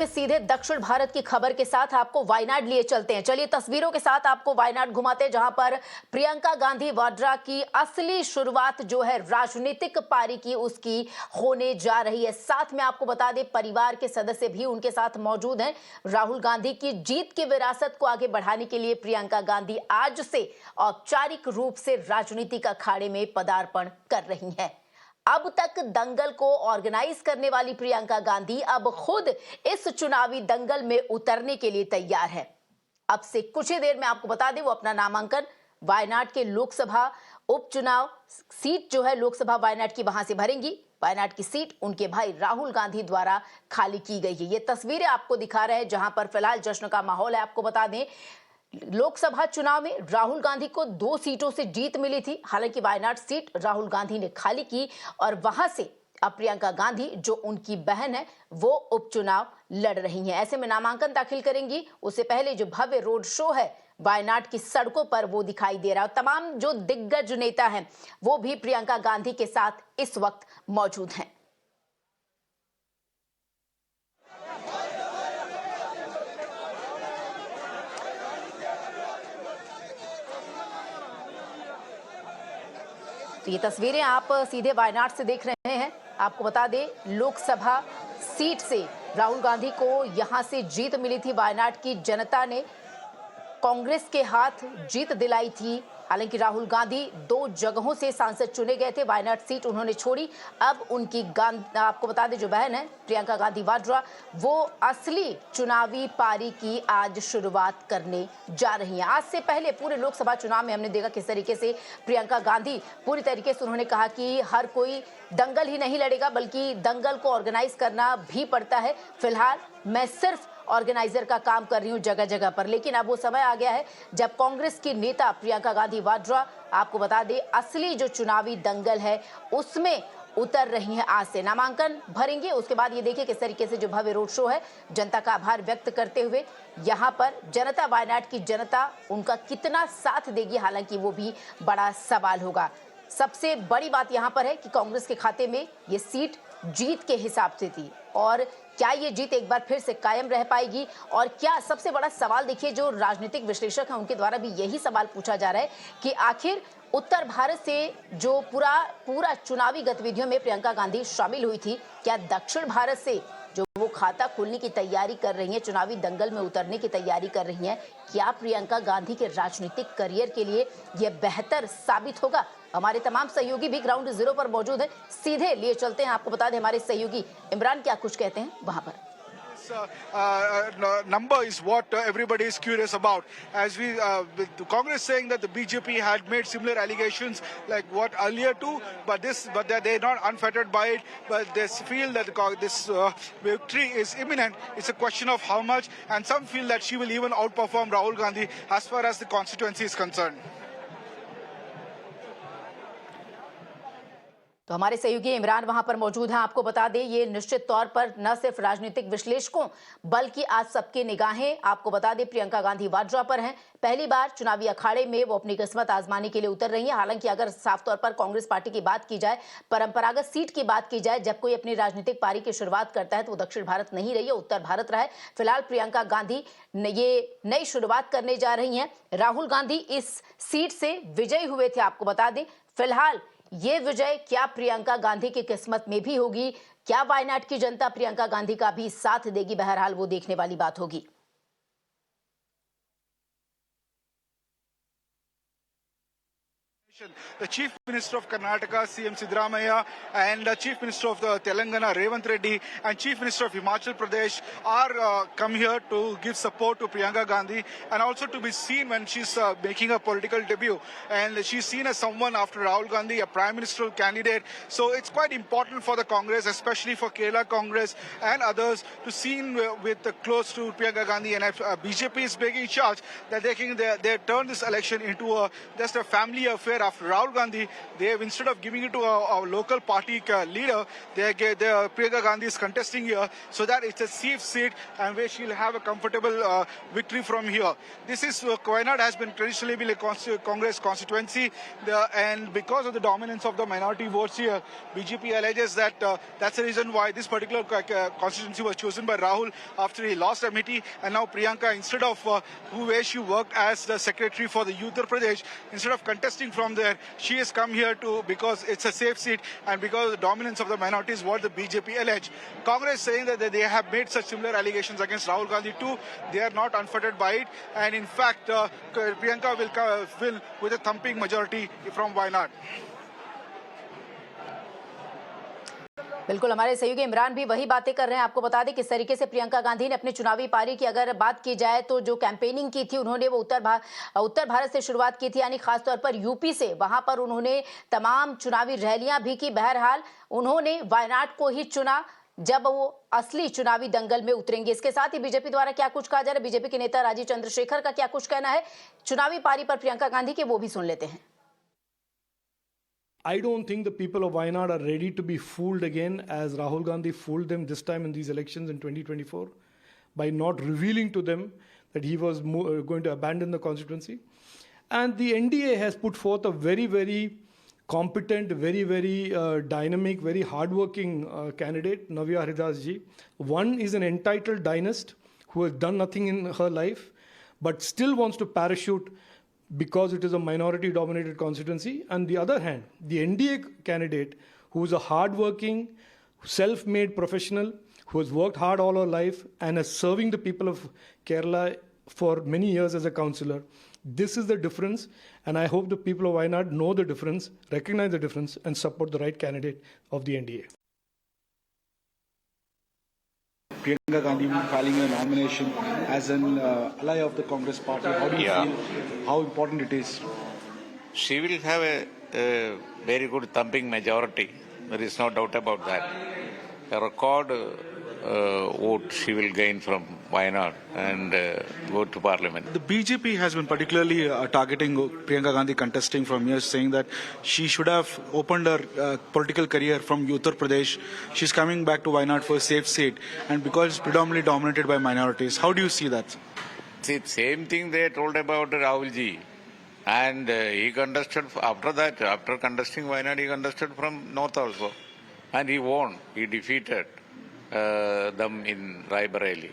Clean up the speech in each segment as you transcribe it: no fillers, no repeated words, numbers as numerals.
सीधे दक्षिण भारत की खबर के साथ आपको वायनाड लिए चलते हैं। चलिए तस्वीरों के साथ आपको वायनाड घुमाते हैं, जहां पर प्रियंका गांधी वाड्रा की असली शुरुआत जो है राजनीतिक पारी की उसकी होने जा रही है। साथ में आपको बता दें परिवार के सदस्य भी उनके साथ मौजूद हैं। राहुल गांधी की जीत की विरासत को आगे बढ़ाने के लिए प्रियंका गांधी आज से औपचारिक रूप से राजनीतिक अखाड़े में पदार्पण कर रही हैं। अब तक दंगल को ऑर्गेनाइज करने वाली प्रियंका गांधी अब खुद इस चुनावी दंगल में उतरने के लिए तैयार है। अब से कुछ ही देर में आपको बता दें वो अपना नामांकन वायनाड के लोकसभा उपचुनाव सीट जो है लोकसभा वायनाड की वहां से भरेंगी। वायनाड की सीट उनके भाई राहुल गांधी द्वारा खाली की गई है। ये तस्वीरें आपको दिखा रहे हैं जहां पर फिलहाल जश्न का माहौल है। आपको बता दें लोकसभा चुनाव में राहुल गांधी को 2 सीटों से जीत मिली थी। हालांकि वायनाड सीट राहुल गांधी ने खाली की और वहां से अब प्रियंका गांधी जो उनकी बहन है वो उपचुनाव लड़ रही हैं। ऐसे में नामांकन दाखिल करेंगी। उससे पहले जो भव्य रोड शो है वायनाड की सड़कों पर वो दिखाई दे रहा है। तमाम जो दिग्गज नेता हैं वो भी प्रियंका गांधी के साथ इस वक्त मौजूद हैं। तो ये तस्वीरें आप सीधे वायनाड से देख रहे हैं। आपको बता दें लोकसभा सीट से राहुल गांधी को यहां से जीत मिली थी। वायनाड की जनता ने कांग्रेस के हाथ जीत दिलाई थी। हालांकि राहुल गांधी 2 जगहों से सांसद चुने गए थे। वायनाड सीट उन्होंने छोड़ी। अब उनकी आपको बता दें जो बहन है प्रियंका गांधी वाड्रा वो असली चुनावी पारी की आज शुरुआत करने जा रही हैं। आज से पहले पूरे लोकसभा चुनाव में हमने देखा किस तरीके से प्रियंका गांधी पूरी तरीके से उन्होंने कहा कि हर कोई दंगल ही नहीं लड़ेगा बल्कि दंगल को ऑर्गेनाइज करना भी पड़ता है। फिलहाल मैं सिर्फ ऑर्गेनाइजर का काम कर रही हूं जगह जगह पर। लेकिन अब वो समय आ गया है जब कांग्रेस की नेता प्रियंका गांधी वाड्रा आपको बता दें असली जो चुनावी दंगल है उसमें उतर रही हैं। आज से नामांकन भरेंगे। उसके बाद ये देखिए किस तरीके से जो भव्य रोड शो है जनता का आभार व्यक्त करते हुए यहाँ पर जनता वायनाड की जनता उनका कितना साथ देगी, हालांकि वो भी बड़ा सवाल होगा। सबसे बड़ी बात यहाँ पर है कि कांग्रेस के खाते में ये सीट जीत के हिसाब से थी और क्या ये जीत एक बार फिर से कायम रह पाएगी। और क्या सबसे बड़ा सवाल देखिए जो राजनीतिक विश्लेषक हैं उनके द्वारा भी यही सवाल पूछा जा रहा है कि आखिर उत्तर भारत से जो पूरा चुनावी गतिविधियों में प्रियंका गांधी शामिल हुई थी, क्या दक्षिण भारत से जो वो खाता खोलने की तैयारी कर रही हैं, चुनावी दंगल में उतरने की तैयारी कर रही हैं, क्या प्रियंका गांधी के राजनीतिक करियर के लिए यह बेहतर साबित होगा। हमारे तमाम सहयोगी भी ग्राउंड जीरो पर मौजूद हैं। सीधे लिए चलते हैं। आपको बता दें हमारे सहयोगी इमरान क्या कुछ कहते हैं वहां पर। Number is what everybody is curious about. As with Congress saying that the BJP had made similar allegations like what earlier too, but they're not unfettered by it. But they feel that this victory is imminent. It's a question of how much, and some feel that she will even outperform Rahul Gandhi as far as the constituency is concerned. तो हमारे सहयोगी इमरान वहां पर मौजूद हैं। आपको बता दें ये निश्चित तौर पर न सिर्फ राजनीतिक विश्लेषकों बल्कि आज सबकी निगाहें आपको बता दें प्रियंका गांधी वाड्रा पर हैं। पहली बार चुनावी अखाड़े में वो अपनी किस्मत आजमाने के लिए उतर रही हैं। हालांकि अगर साफ तौर पर कांग्रेस पार्टी की बात की जाए, परंपरागत सीट की बात की जाए, जब कोई अपनी राजनीतिक पारी की शुरुआत करता है तो वो दक्षिण भारत नहीं रही है, उत्तर भारत रहा है। फिलहाल प्रियंका गांधी ये नई शुरुआत करने जा रही हैं। राहुल गांधी इस सीट से विजयी हुए थे। आपको बता दें फिलहाल ये विजय क्या प्रियंका गांधी की किस्मत में भी होगी, क्या वायनाड की जनता प्रियंका गांधी का भी साथ देगी, बहरहाल वो देखने वाली बात होगी। The Chief Minister of Karnataka, CM Siddaramaiah, and the Chief Minister of Telangana, Revanth Reddy, and Chief Minister of Himachal Pradesh are come here to give support to Priyanka Gandhi and also to be seen when she's making a political debut. And she's seen as someone after Rahul Gandhi, a Prime Ministerial candidate. So it's quite important for the Congress, especially for Kerala Congress and others, to seen with close to Priyanka Gandhi. And if BJP is taking charge, that they turn this election into just a family affair after Rahul Gandhi, they have, instead of giving it to a local party leader, Priyanka Gandhi is contesting here so that it's a safe seat and where she'll have a comfortable victory from here. This is Wayanad has been traditionally been a Congress constituency, and because of the dominance of the minority votes here, BJP alleges that that's the reason why this particular constituency was chosen by Rahul after he lost Amethi, and now Priyanka, instead of where she worked as the secretary for the Uttar Pradesh, instead of contesting from there, she has come here because it's a safe seat and because of the dominance of the minorities, what the BJP allege. Congress saying that they have made such similar allegations against Rahul Gandhi too. They are not unfettered by it, and in fact, Priyanka will win with a thumping majority from Wayanad. बिल्कुल, हमारे सहयोगी इमरान भी वही बातें कर रहे हैं। आपको बता दें किस तरीके से प्रियंका गांधी ने अपनी चुनावी पारी की अगर बात की जाए तो जो कैंपेनिंग की थी उन्होंने वो उत्तर भारत से शुरुआत की थी, यानी खासतौर पर यूपी से। वहां पर उन्होंने तमाम चुनावी रैलियां भी की। बहरहाल उन्होंने वायनाड को ही चुना जब वो असली चुनावी दंगल में उतरेंगे। इसके साथ ही बीजेपी द्वारा क्या कुछ कहा जा रहा है, बीजेपी के नेता राजीव चंद्रशेखर का क्या कुछ कहना है चुनावी पारी पर प्रियंका गांधी के, वो भी सुन लेते हैं। I don't think the people of Wayanad are ready to be fooled again as Rahul Gandhi fooled them this time in these elections in 2024 by not revealing to them that he was going to abandon the constituency. And the NDA has put forth a very, very competent, very, very dynamic, very hardworking candidate, Navya Haridas ji. One is an entitled dynast who has done nothing in her life but still wants to parachute because it is a minority-dominated constituency. On the other hand, the NDA candidate, who is a hard-working, self-made professional, who has worked hard all her life and is serving the people of Kerala for many years as a councillor. This is the difference, and I hope the people of Wayanad know the difference, recognize the difference, and support the right candidate of the NDA. Priyanka Gandhi filing a nomination as an ally of the Congress party. How do you feel? How important it is? She will have a very good thumping majority. There is no doubt about that. A record vote she will gain from Wayanad and go to parliament. The BJP has been particularly targeting Priyanka Gandhi contesting from here, saying that she should have opened her political career from Uttar Pradesh. She's coming back to Wayanad for a safe seat, and because it's predominantly dominated by minorities. How do you see that? See, same thing they told about Rahul ji. And he contested after that, after contesting Wayanad, he contested from North also. And he won. He defeated them in Raebareli.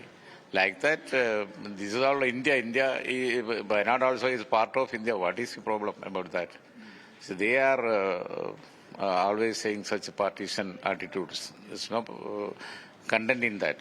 Like that, this is all India. Wayanad also is part of India. What is the problem about that? So they are always saying such partisan attitudes. There's no content in that.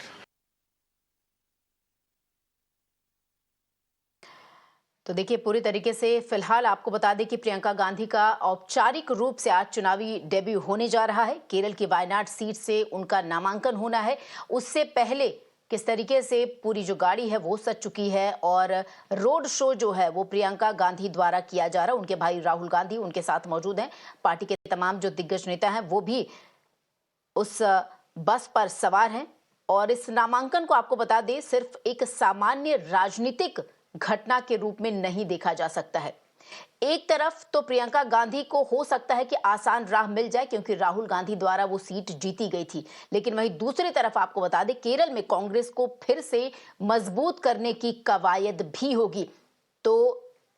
तो देखिए, पूरी तरीके से फिलहाल आपको बता दें कि प्रियंका गांधी का औपचारिक रूप से आज चुनावी डेब्यू होने जा रहा है। केरल की वायनाड सीट से उनका नामांकन होना है। उससे पहले किस तरीके से पूरी जो गाड़ी है वो सज चुकी है और रोड शो जो है वो प्रियंका गांधी द्वारा किया जा रहा है। उनके भाई राहुल गांधी उनके साथ मौजूद हैं। पार्टी के तमाम जो दिग्गज नेता हैं वो भी उस बस पर सवार हैं। और इस नामांकन को आपको बता दें सिर्फ एक सामान्य राजनीतिक घटना के रूप में नहीं देखा जा सकता है। एक तरफ तो प्रियंका गांधी को हो सकता है कि आसान राह मिल जाए क्योंकि राहुल गांधी द्वारा वो सीट जीती गई थी, लेकिन वहीं दूसरी तरफ आपको बता दें केरल में कांग्रेस को फिर से मजबूत करने की कवायद भी होगी। तो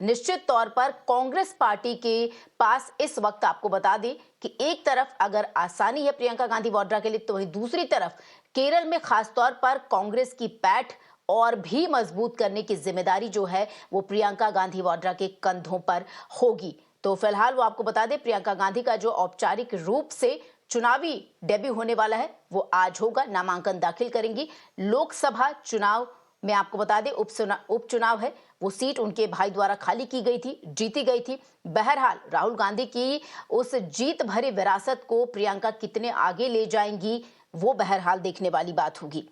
निश्चित तौर पर कांग्रेस पार्टी के पास इस वक्त आपको बता दें कि एक तरफ अगर आसानी है प्रियंका गांधी वाड्रा के लिए, तो वहीं दूसरी तरफ केरल में खासतौर पर कांग्रेस की पैठ और भी मजबूत करने की जिम्मेदारी जो है वो प्रियंका गांधी वाड्रा के कंधों पर होगी। तो फिलहाल वो आपको बता दें प्रियंका गांधी का जो औपचारिक रूप से चुनावी डेब्यू होने वाला है वो आज होगा। नामांकन दाखिल करेंगी। लोकसभा चुनाव में आपको बता दें उपचुनाव है, वो सीट उनके भाई द्वारा खाली की गई थी, जीती गई थी। बहरहाल राहुल गांधी की उस जीत भरी विरासत को प्रियंका कितने आगे ले जाएंगी वो बहरहाल देखने वाली बात होगी।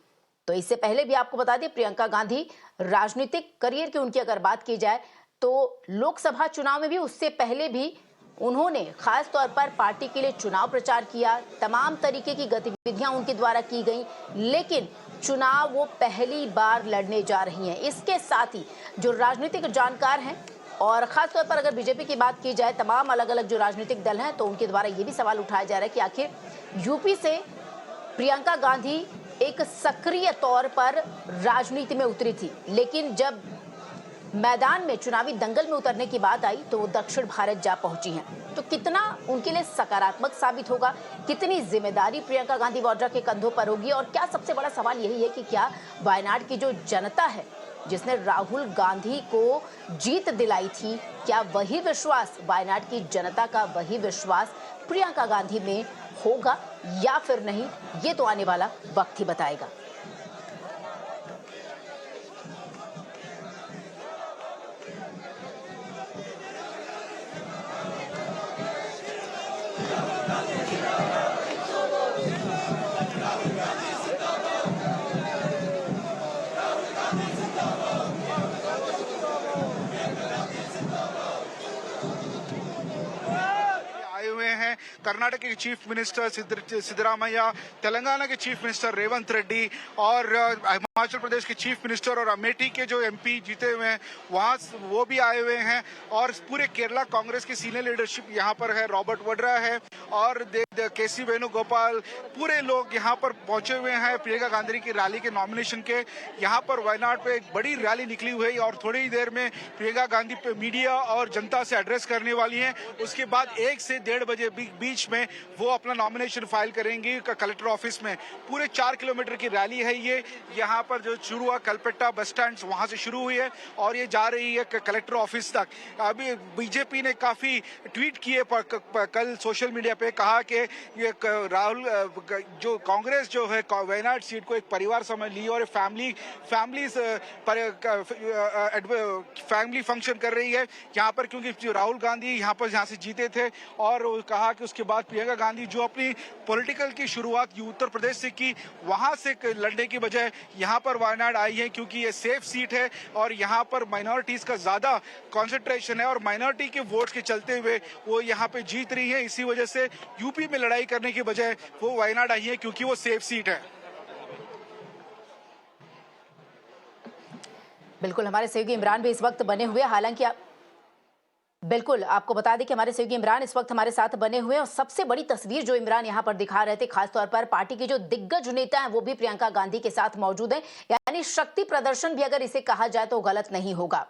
तो इससे पहले भी आपको बता दें प्रियंका गांधी राजनीतिक करियर की उनकी अगर बात की जाए तो लोकसभा चुनाव में भी उससे पहले भी उन्होंने खास तौर पर पार्टी के लिए चुनाव प्रचार किया। तमाम तरीके की गतिविधियां उनके द्वारा की गई, लेकिन चुनाव वो पहली बार लड़ने जा रही हैं। इसके साथ ही जो राजनीतिक जानकार हैं और खासतौर पर अगर बीजेपी की बात की जाए, तमाम अलग अलग जो राजनीतिक दल हैं, तो उनके द्वारा ये भी सवाल उठाया जा रहा है कि आखिर यूपी से प्रियंका गांधी एक सक्रिय तौर पर राजनीति में उतरी थी, लेकिन जब मैदान में चुनावी दंगल में उतरने की बात आई तो वो दक्षिण भारत जा पहुंची हैं। तो कितना उनके लिए सकारात्मक साबित होगा, कितनी जिम्मेदारी प्रियंका गांधी वाड्रा के कंधों पर होगी, और क्या सबसे बड़ा सवाल यही है कि क्या वायनाड की जो जनता है जिसने राहुल गांधी को जीत दिलाई थी, क्या वही विश्वास, वायनाड की जनता का वही विश्वास प्रियंका गांधी में होगा या फिर नहीं, ये तो आने वाला वक्त ही बताएगा। कर्नाटक के चीफ मिनिस्टर सिद्धरामैया, तेलंगाना के चीफ मिनिस्टर रेवंत रेड्डी और हिमाचल प्रदेश के चीफ मिनिस्टर और अमेठी के जो एमपी जीते हुए हैं वहां वो भी आए हुए हैं, और पूरे केरला कांग्रेस की सीनियर लीडरशिप यहाँ पर है, रॉबर्ट वड्रा है और केसी वेणुगोपाल, पूरे लोग यहाँ पर पहुंचे हुए हैं प्रियंका गांधी की रैली के नॉमिनेशन के। यहाँ पर वायनाड पे एक बड़ी रैली निकली हुई है और थोड़ी ही देर में प्रियंका गांधी पे मीडिया और जनता से एड्रेस करने वाली हैं। उसके बाद 1 से 1:30 बजे बीच में वो अपना नॉमिनेशन फाइल करेंगी कलेक्टर ऑफिस में। पूरे 4 किलोमीटर की रैली है ये, यहाँ पर जो शुरू हुआ कलपेट्टा बस स्टैंड वहां से शुरू हुई है और ये जा रही है कलेक्टर ऑफिस तक। अभी बीजेपी ने काफी ट्वीट किए कल सोशल मीडिया पे, कहा कि ये राहुल जो कांग्रेस जो है वायनाड सीट को एक परिवार समझ ली और फैमिली फंक्शन कर रही है यहाँ पर, क्योंकि राहुल गांधी यहाँ से जीते थे। और कहा कि उसके बाद प्रियंका गांधी जो अपनी पॉलिटिकल की शुरुआत उत्तर प्रदेश से की, वहां से लड़ने की बजाय यहाँ पर वायनाड आई है क्योंकि ये सेफ सीट है और यहाँ पर माइनॉरिटीज का ज्यादा कंसंट्रेशन है और माइनॉरिटी के वोट्स के चलते हुए वो यहाँ पे जीत रही है। इसी वजह से यूपी में लड़ाई करने की बजाय वो वायनाड आई है क्योंकि वो सेफ सीट है। बिल्कुल, हमारे सहयोगी इमरान भी इस वक्त बने हुए, हालांकि बिल्कुल आपको बता दें कि हमारे सहयोगी इमरान इस वक्त हमारे साथ बने हुए हैं और सबसे बड़ी तस्वीर जो इमरान यहां पर दिखा रहे थे, खासतौर पर पार्टी के जो दिग्गज नेता हैं वो भी प्रियंका गांधी के साथ मौजूद हैं, यानी शक्ति प्रदर्शन भी अगर इसे कहा जाए तो गलत नहीं होगा।